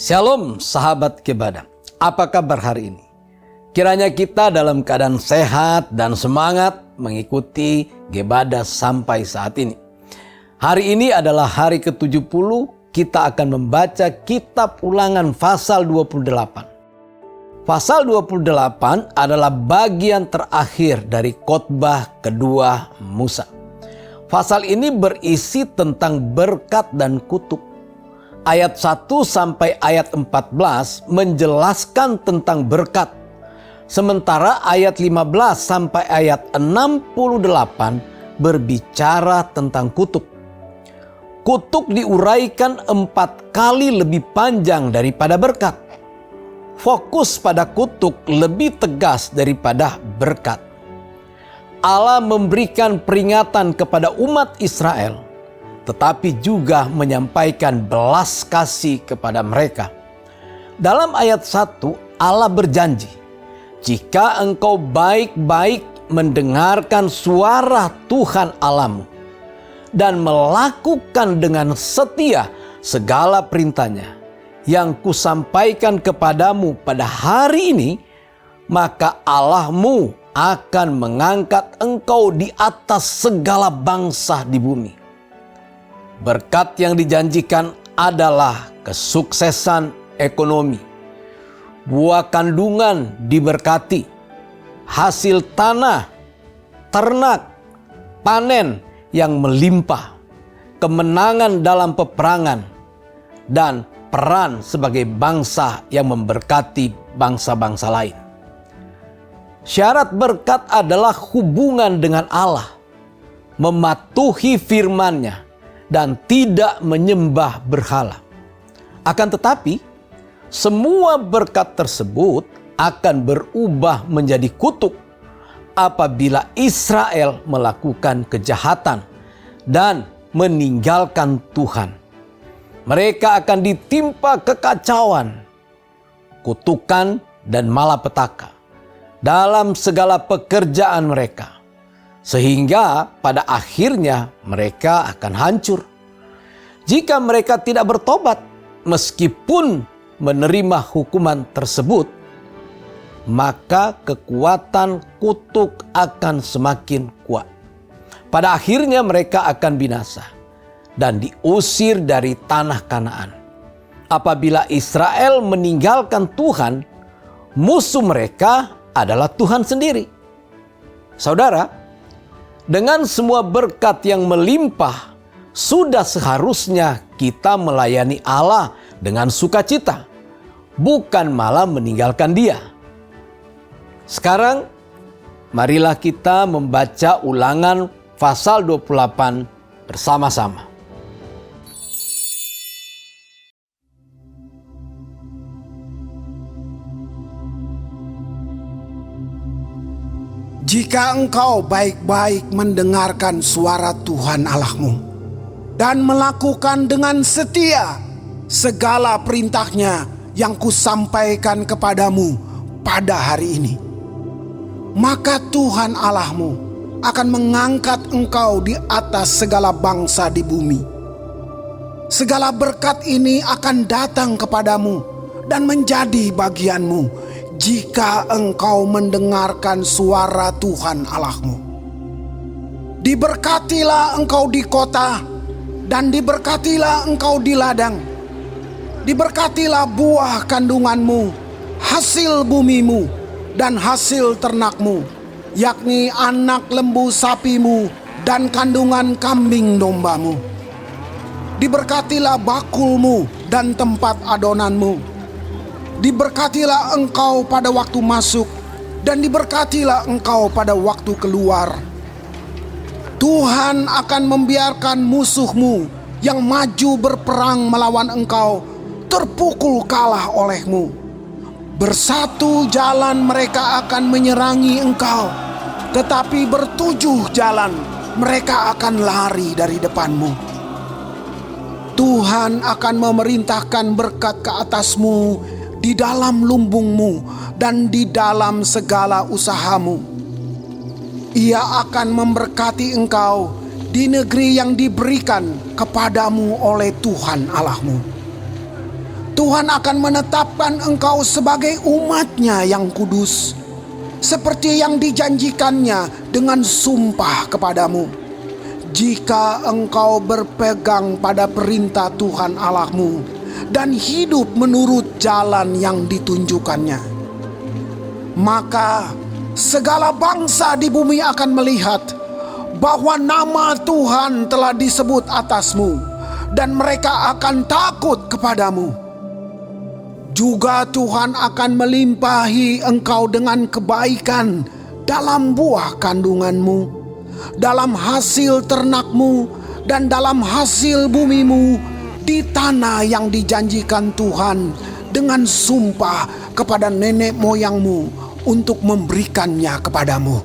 Shalom sahabat Kebada, apa kabar hari ini? Kiranya kita dalam keadaan sehat dan semangat mengikuti Kebada sampai saat ini. Hari ini adalah hari ke-70, kita akan membaca kitab Ulangan pasal 28. Pasal 28 adalah bagian terakhir dari khotbah kedua Musa. Pasal ini berisi tentang berkat dan kutuk. Ayat 1 sampai ayat 14 menjelaskan tentang berkat. Sementara ayat 15 sampai ayat 68 berbicara tentang kutuk. Kutuk diuraikan 4 kali lebih panjang daripada berkat. Fokus pada kutuk lebih tegas daripada berkat. Allah memberikan peringatan kepada umat Israel, tetapi juga menyampaikan belas kasih kepada mereka. Dalam ayat 1, Allah berjanji, jika engkau baik-baik mendengarkan suara Tuhan Allahmu dan melakukan dengan setia segala perintahnya yang kusampaikan kepadamu pada hari ini, maka Allahmu akan mengangkat engkau di atas segala bangsa di bumi. Berkat yang dijanjikan adalah kesuksesan ekonomi, buah kandungan diberkati, hasil tanah, ternak, panen yang melimpah, kemenangan dalam peperangan, dan peran sebagai bangsa yang memberkati bangsa-bangsa lain. Syarat berkat adalah hubungan dengan Allah, mematuhi firman-Nya, dan tidak menyembah berhala. Akan tetapi, semua berkat tersebut akan berubah menjadi kutuk apabila Israel melakukan kejahatan dan meninggalkan Tuhan. Mereka akan ditimpa kekacauan, kutukan, dan malapetaka dalam segala pekerjaan mereka. Sehingga pada akhirnya mereka akan hancur. Jika mereka tidak bertobat meskipun menerima hukuman tersebut, maka kekuatan kutuk akan semakin kuat. Pada akhirnya mereka akan binasa dan diusir dari tanah Kanaan. Apabila Israel meninggalkan Tuhan, musuh mereka adalah Tuhan sendiri. Saudara, dengan semua berkat yang melimpah, sudah seharusnya kita melayani Allah dengan sukacita, bukan malah meninggalkan Dia. Sekarang, marilah kita membaca Ulangan pasal 28 bersama-sama. Jika engkau baik-baik mendengarkan suara Tuhan Allahmu dan melakukan dengan setia segala perintahnya yang kusampaikan kepadamu pada hari ini, maka Tuhan Allahmu akan mengangkat engkau di atas segala bangsa di bumi. Segala berkat ini akan datang kepadamu dan menjadi bagianmu jika engkau mendengarkan suara Tuhan Allahmu. Diberkatilah engkau di kota dan diberkatilah engkau di ladang. Diberkatilah buah kandunganmu, hasil bumimu, dan hasil ternakmu, yakni anak lembu sapimu dan kandungan kambing dombamu. Diberkatilah bakulmu dan tempat adonanmu. Diberkatilah engkau pada waktu masuk, dan diberkatilah engkau pada waktu keluar. Tuhan akan membiarkan musuhmu yang maju berperang melawan engkau terpukul kalah olehmu. Bersatu jalan mereka akan menyerangi engkau, tetapi bertujuh jalan mereka akan lari dari depanmu. Tuhan akan memerintahkan berkat ke atasmu di dalam lumbungmu dan di dalam segala usahamu. Ia akan memberkati engkau di negeri yang diberikan kepadamu oleh Tuhan Allahmu. Tuhan akan menetapkan engkau sebagai umat-Nya yang kudus, seperti yang dijanjikannya dengan sumpah kepadamu. Jika engkau berpegang pada perintah Tuhan Allahmu dan hidup menurut jalan yang ditunjukkannya, maka segala bangsa di bumi akan melihat bahwa nama Tuhan telah disebut atasmu, dan mereka akan takut kepadamu. Juga Tuhan akan melimpahi engkau dengan kebaikan dalam buah kandunganmu, dalam hasil ternakmu, dan dalam hasil bumimu di tanah yang dijanjikan Tuhan dengan sumpah kepada nenek moyangmu untuk memberikannya kepadamu.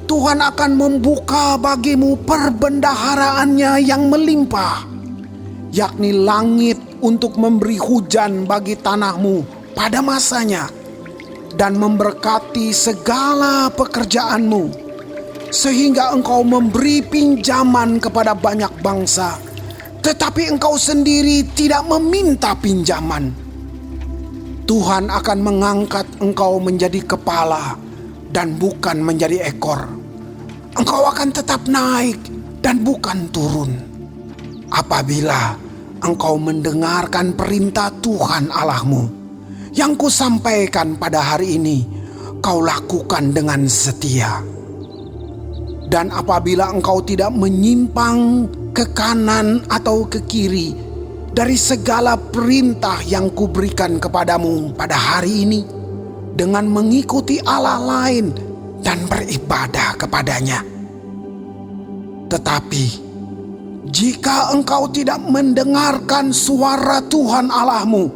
Tuhan akan membuka bagimu perbendaharaannya yang melimpah, yakni langit untuk memberi hujan bagi tanahmu pada masanya, dan memberkati segala pekerjaanmu, sehingga engkau memberi pinjaman kepada banyak bangsa, tetapi engkau sendiri tidak meminta pinjaman. Tuhan akan mengangkat engkau menjadi kepala dan bukan menjadi ekor. Engkau akan tetap naik dan bukan turun, apabila engkau mendengarkan perintah Tuhan Allahmu yang kusampaikan pada hari ini, kau lakukan dengan setia. Dan apabila engkau tidak menyimpang ke kanan atau ke kiri dari segala perintah yang kuberikan kepadamu pada hari ini, dengan mengikuti Allah lain dan beribadah kepadanya. Tetapi jika engkau tidak mendengarkan suara Tuhan Allahmu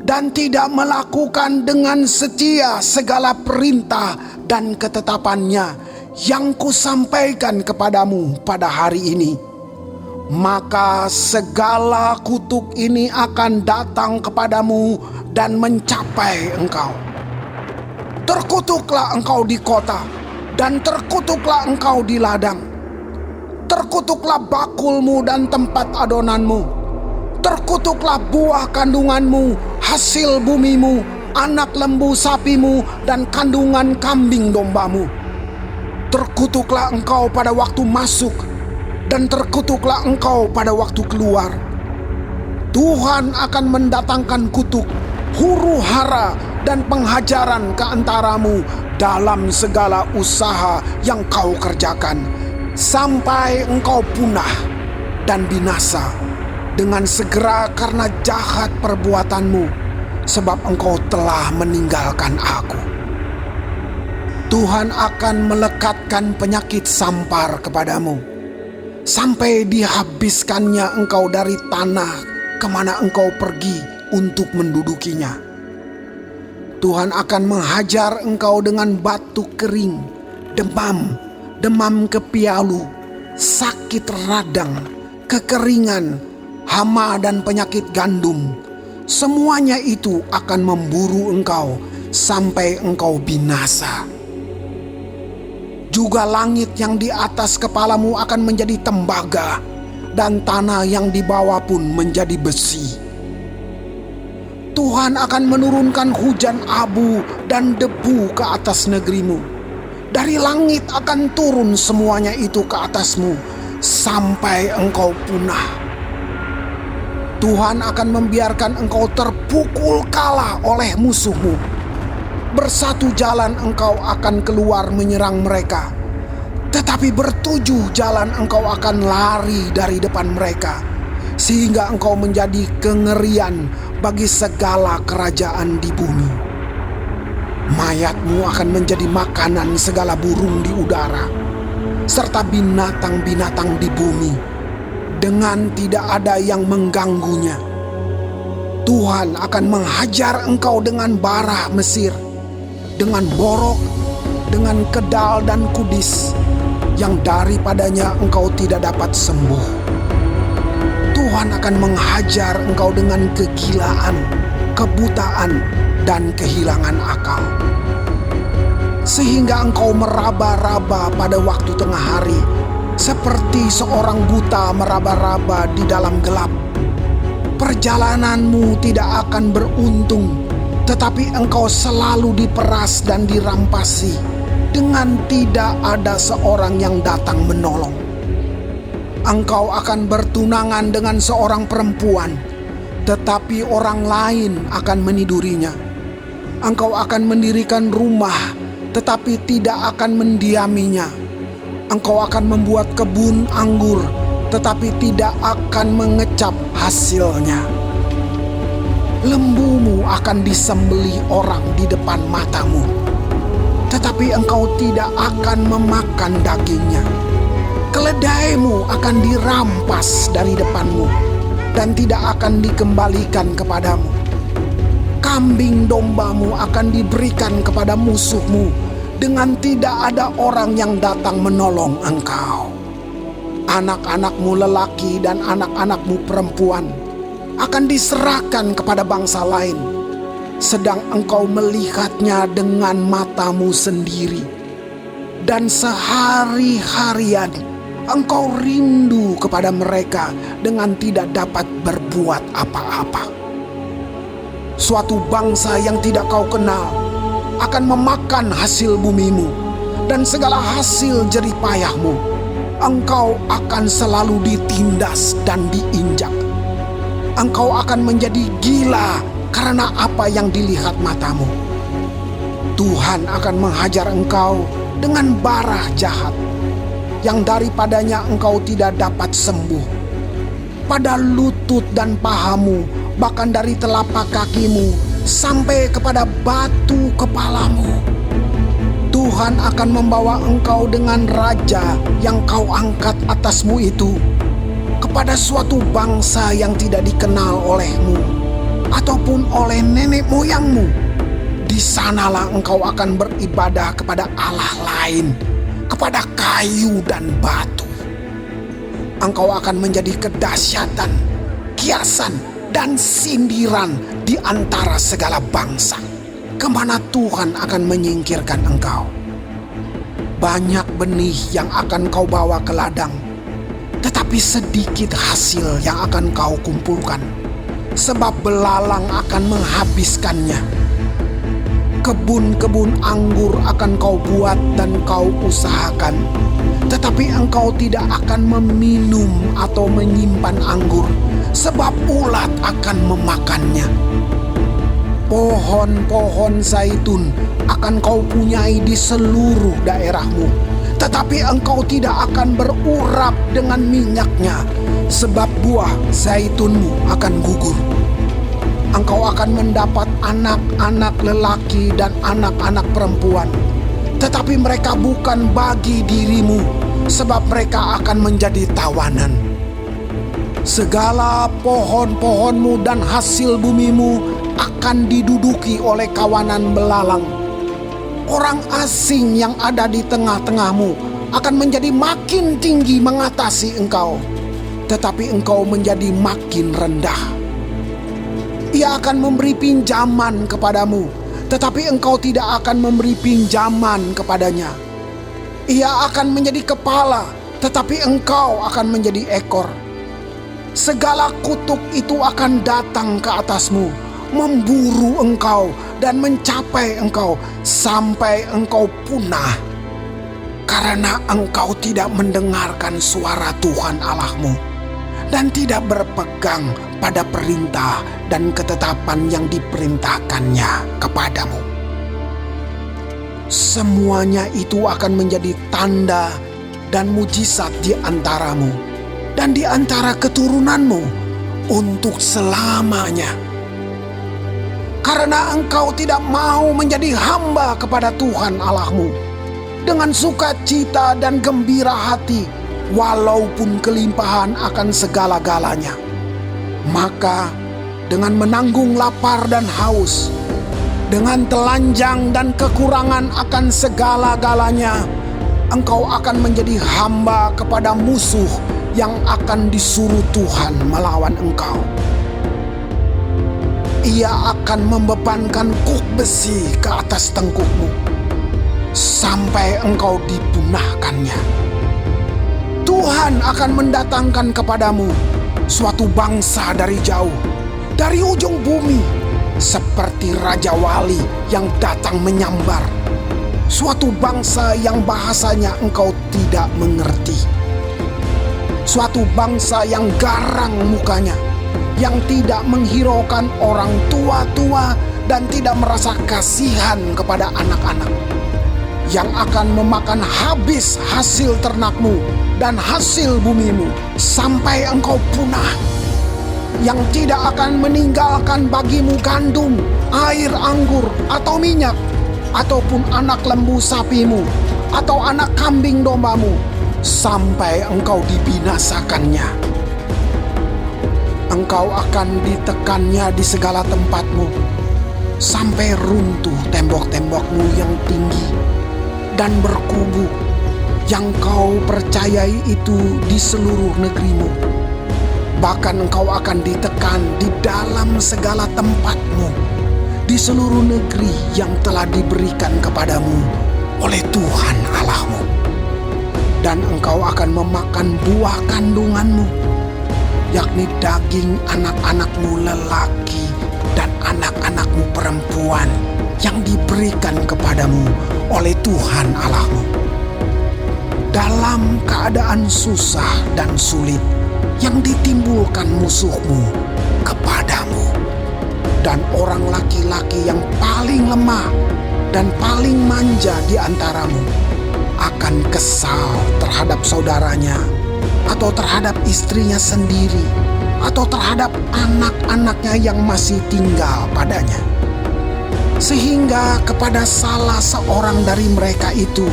dan tidak melakukan dengan setia segala perintah dan ketetapannya yang kusampaikan kepadamu pada hari ini, maka segala kutuk ini akan datang kepadamu dan mencapai engkau. Terkutuklah engkau di kota, dan terkutuklah engkau di ladang. Terkutuklah bakulmu dan tempat adonanmu. Terkutuklah buah kandunganmu, hasil bumimu, anak lembu sapimu, dan kandungan kambing dombamu. Terkutuklah engkau pada waktu masuk, dan terkutuklah engkau pada waktu keluar. Tuhan akan mendatangkan kutuk, huru hara, dan penghajaran ke antaramu dalam segala usaha yang kau kerjakan, sampai engkau punah dan binasa dengan segera karena jahat perbuatanmu, sebab engkau telah meninggalkan Aku. Tuhan akan melekatkan penyakit sampar kepadamu, sampai dihabiskannya engkau dari tanah kemana engkau pergi untuk mendudukinya. Tuhan akan menghajar engkau dengan batuk kering, demam kepialu, sakit radang, kekeringan, hama dan penyakit gandum. Semuanya itu akan memburu engkau sampai engkau binasa. Juga langit yang di atas kepalamu akan menjadi tembaga, dan tanah yang di bawah pun menjadi besi. Tuhan akan menurunkan hujan abu dan debu ke atas negerimu. Dari langit akan turun semuanya itu ke atasmu, sampai engkau punah. Tuhan akan membiarkan engkau terpukul kalah oleh musuhmu. Bersatu jalan engkau akan keluar menyerang mereka, tetapi bertujuh jalan engkau akan lari dari depan mereka, sehingga engkau menjadi kengerian bagi segala kerajaan di bumi. Mayatmu akan menjadi makanan segala burung di udara, serta binatang-binatang di bumi, dengan tidak ada yang mengganggunya. Tuhan akan menghajar engkau dengan bara Mesir, dengan borok, dengan kedal dan kudis, yang daripadanya engkau tidak dapat sembuh. Tuhan akan menghajar engkau dengan kegilaan, kebutaan, dan kehilangan akal, sehingga engkau meraba-raba pada waktu tengah hari, seperti seorang buta meraba-raba di dalam gelap. Perjalananmu tidak akan beruntung, tetapi engkau selalu diperas dan dirampasi dengan tidak ada seorang yang datang menolong. Engkau akan bertunangan dengan seorang perempuan, tetapi orang lain akan menidurinya. Engkau akan mendirikan rumah, tetapi tidak akan mendiaminya. Engkau akan membuat kebun anggur, tetapi tidak akan mengecap hasilnya. Lembumu akan disembelih orang di depan matamu, tetapi engkau tidak akan memakan dagingnya. Keledaimu akan dirampas dari depanmu dan tidak akan dikembalikan kepadamu. Kambing dombamu akan diberikan kepada musuhmu dengan tidak ada orang yang datang menolong engkau. Anak-anakmu lelaki dan anak-anakmu perempuan akan diserahkan kepada bangsa lain, sedang engkau melihatnya dengan matamu sendiri. Dan sehari-harian engkau rindu kepada mereka dengan tidak dapat berbuat apa-apa. Suatu bangsa yang tidak kau kenal akan memakan hasil bumimu dan segala hasil jerih payahmu. Engkau akan selalu ditindas dan diinjak. Engkau akan menjadi gila karena apa yang dilihat matamu. Tuhan akan menghajar engkau dengan bara jahat, yang daripadanya engkau tidak dapat sembuh. Pada lutut dan pahamu, bahkan dari telapak kakimu sampai kepada batu kepalamu. Tuhan akan membawa engkau dengan raja yang kau angkat atasmu itu kepada suatu bangsa yang tidak dikenal olehmu ataupun oleh nenek moyangmu. Di sanalah engkau akan beribadah kepada Allah lain, kepada kayu dan batu. Engkau akan menjadi kedahsyatan, kiasan, dan sindiran di antara segala bangsa, kemana Tuhan akan menyingkirkan engkau. Banyak benih yang akan kau bawa ke ladang, tetapi sedikit hasil yang akan kau kumpulkan, sebab belalang akan menghabiskannya. Kebun-kebun anggur akan kau buat dan kau usahakan, tetapi engkau tidak akan meminum atau menyimpan anggur, sebab ulat akan memakannya. Pohon-pohon zaitun akan kau punyai di seluruh daerahmu, tetapi engkau tidak akan berurap dengan minyaknya, sebab buah zaitunmu akan gugur. Engkau akan mendapat anak-anak lelaki dan anak-anak perempuan, tetapi mereka bukan bagi dirimu, sebab mereka akan menjadi tawanan. Segala pohon-pohonmu dan hasil bumimu akan diduduki oleh kawanan belalang. Orang asing yang ada di tengah-tengahmu akan menjadi makin tinggi mengatasi engkau, tetapi engkau menjadi makin rendah. Ia akan memberi pinjaman kepadamu, tetapi engkau tidak akan memberi pinjaman kepadanya. Ia akan menjadi kepala, tetapi engkau akan menjadi ekor. Segala kutuk itu akan datang ke atasmu, memburu engkau dan mencapai engkau sampai engkau punah, karena engkau tidak mendengarkan suara Tuhan Allahmu dan tidak berpegang pada perintah dan ketetapan yang diperintahkannya kepadamu. Semuanya itu akan menjadi tanda dan mujizat di antaramu dan di antara keturunanmu untuk selamanya. Karena engkau tidak mau menjadi hamba kepada Tuhan Allahmu dengan sukacita dan gembira hati, walaupun kelimpahan akan segala-galanya. Maka dengan menanggung lapar dan haus, dengan telanjang dan kekurangan akan segala-galanya, engkau akan menjadi hamba kepada musuh yang akan disuruh Tuhan melawan engkau. Ia akan membebankan kuk besi ke atas tengkukmu sampai engkau dipunahkannya. Tuhan akan mendatangkan kepadamu suatu bangsa dari jauh dari ujung bumi, seperti Raja Wali yang datang menyambar, suatu bangsa yang bahasanya engkau tidak mengerti, suatu bangsa yang garang mukanya, yang tidak menghiraukan orang tua-tua dan tidak merasa kasihan kepada anak-anak, yang akan memakan habis hasil ternakmu dan hasil bumimu sampai engkau punah, yang tidak akan meninggalkan bagimu gandum, air anggur atau minyak, ataupun anak lembu sapimu atau anak kambing dombamu, sampai engkau dibinasakannya. Engkau akan ditekannya di segala tempatmu, sampai runtuh tembok-tembokmu yang tinggi dan berkubu, yang kau percayai itu di seluruh negerimu. Bahkan engkau akan ditekan di dalam segala tempatmu, di seluruh negeri yang telah diberikan kepadamu oleh Tuhan Allahmu. Dan engkau akan memakan buah kandunganmu, yakni daging anak-anakmu lelaki dan anak-anakmu perempuan yang diberikan kepadamu oleh Tuhan Allahmu. Dalam keadaan susah dan sulit yang ditimbulkan musuhmu kepadamu, dan orang laki-laki yang paling lemah dan paling manja di antaramu akan kesal terhadap saudaranya, atau terhadap istrinya sendiri, atau terhadap anak-anaknya yang masih tinggal padanya, sehingga kepada salah seorang dari mereka itu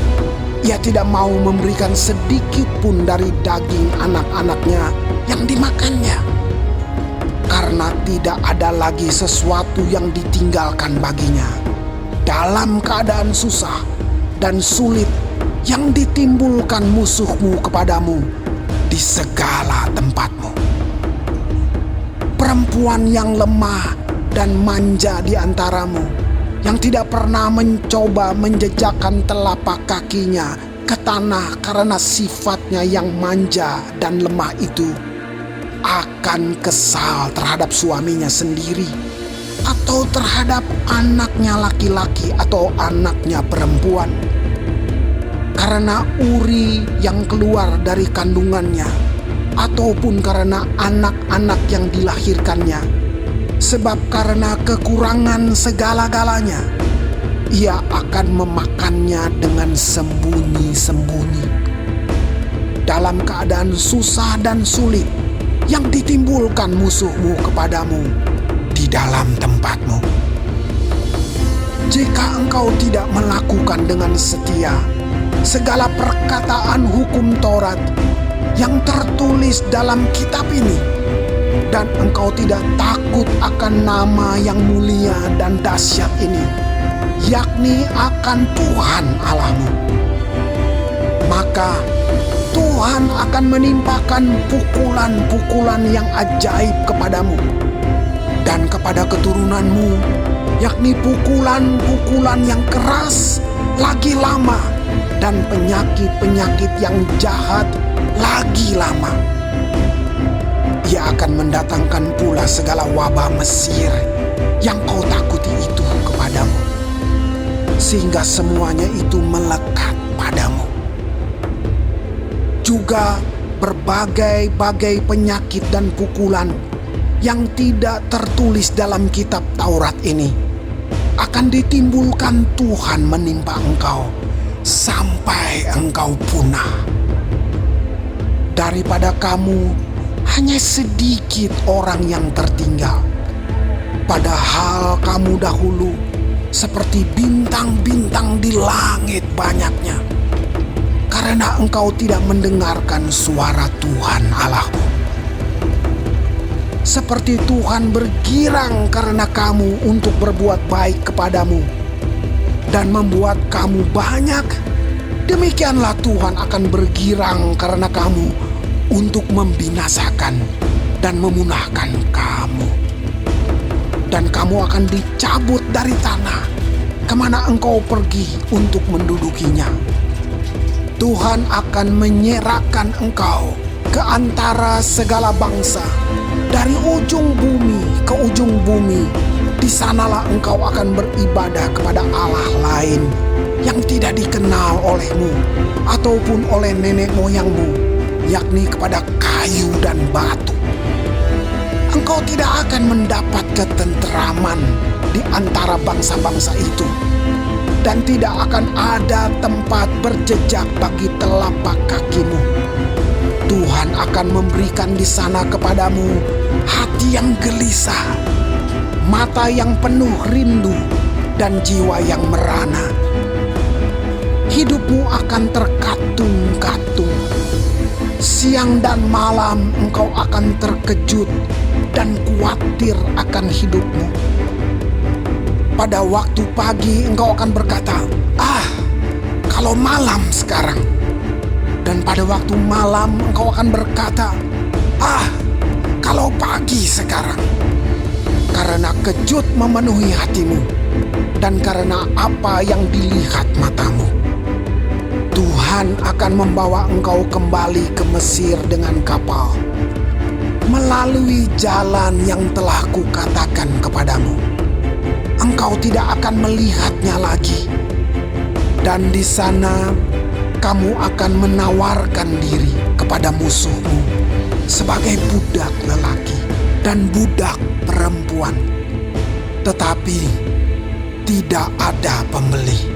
ia tidak mau memberikan sedikit pun dari daging anak-anaknya yang dimakannya, karena tidak ada lagi sesuatu yang ditinggalkan baginya dalam keadaan susah dan sulit yang ditimbulkan musuhmu kepadamu di segala tempatmu. Perempuan yang lemah dan manja di antaramu, yang tidak pernah mencoba menjejakkan telapak kakinya ke tanah karena sifatnya yang manja dan lemah itu, akan kesal terhadap suaminya sendiri, atau terhadap anaknya laki-laki atau anaknya perempuan, karena uri yang keluar dari kandungannya, ataupun karena anak-anak yang dilahirkannya. Sebab karena kekurangan segala-galanya, ia akan memakannya dengan sembunyi-sembunyi. Dalam keadaan susah dan sulit yang ditimbulkan musuhmu kepadamu di dalam tempatmu. Jika engkau tidak melakukan dengan setia segala perkataan hukum Taurat yang tertulis dalam kitab ini, dan engkau tidak takut akan nama yang mulia dan dahsyat ini, yakni akan Tuhan Allahmu, maka Tuhan akan menimpakan pukulan-pukulan yang ajaib kepadamu dan kepada keturunanmu, yakni pukulan-pukulan yang keras lagi lama, dan penyakit-penyakit yang jahat lagi lama. Ia akan mendatangkan pula segala wabah Mesir yang kau takuti itu kepadamu, sehingga semuanya itu melekat padamu. Juga berbagai-bagai penyakit dan pukulan yang tidak tertulis dalam kitab Taurat ini akan ditimbulkan Tuhan menimpa engkau sampai engkau punah. Daripada kamu hanya sedikit orang yang tertinggal, padahal kamu dahulu seperti bintang-bintang di langit banyaknya, karena engkau tidak mendengarkan suara Tuhan Allahmu. Seperti Tuhan bergirang karena kamu untuk berbuat baik kepadamu dan membuat kamu banyak, demikianlah Tuhan akan bergirang karena kamu untuk membinasakan dan memunahkan kamu. Dan kamu akan dicabut dari tanah kemana engkau pergi untuk mendudukinya. Tuhan akan menyerahkan engkau ke antara segala bangsa, dari ujung bumi ke ujung bumi. Di sanalah engkau akan beribadah kepada Allah lain yang tidak dikenal olehmu ataupun oleh nenek moyangmu, yakni kepada kayu dan batu. Engkau tidak akan mendapat ketenteraman di antara bangsa-bangsa itu, dan tidak akan ada tempat berjejak bagi telapak kakimu. Tuhan akan memberikan di sana kepadamu hati yang gelisah, mata yang penuh rindu, dan jiwa yang merana. Hidupmu akan terkatung-katung. Siang dan malam engkau akan terkejut dan khawatir akan hidupmu. Pada waktu pagi engkau akan berkata, kalau malam sekarang. Dan pada waktu malam engkau akan berkata, kalau pagi sekarang. Karena kejut memenuhi hatimu, dan karena apa yang dilihat matamu. Tuhan akan membawa engkau kembali ke Mesir dengan kapal, melalui jalan yang telah kukatakan kepadamu. Engkau tidak akan melihatnya lagi. Dan di sana kamu akan menawarkan diri kepada musuhmu sebagai budak lelaki dan budak perempuan, tetapi tidak ada pembeli.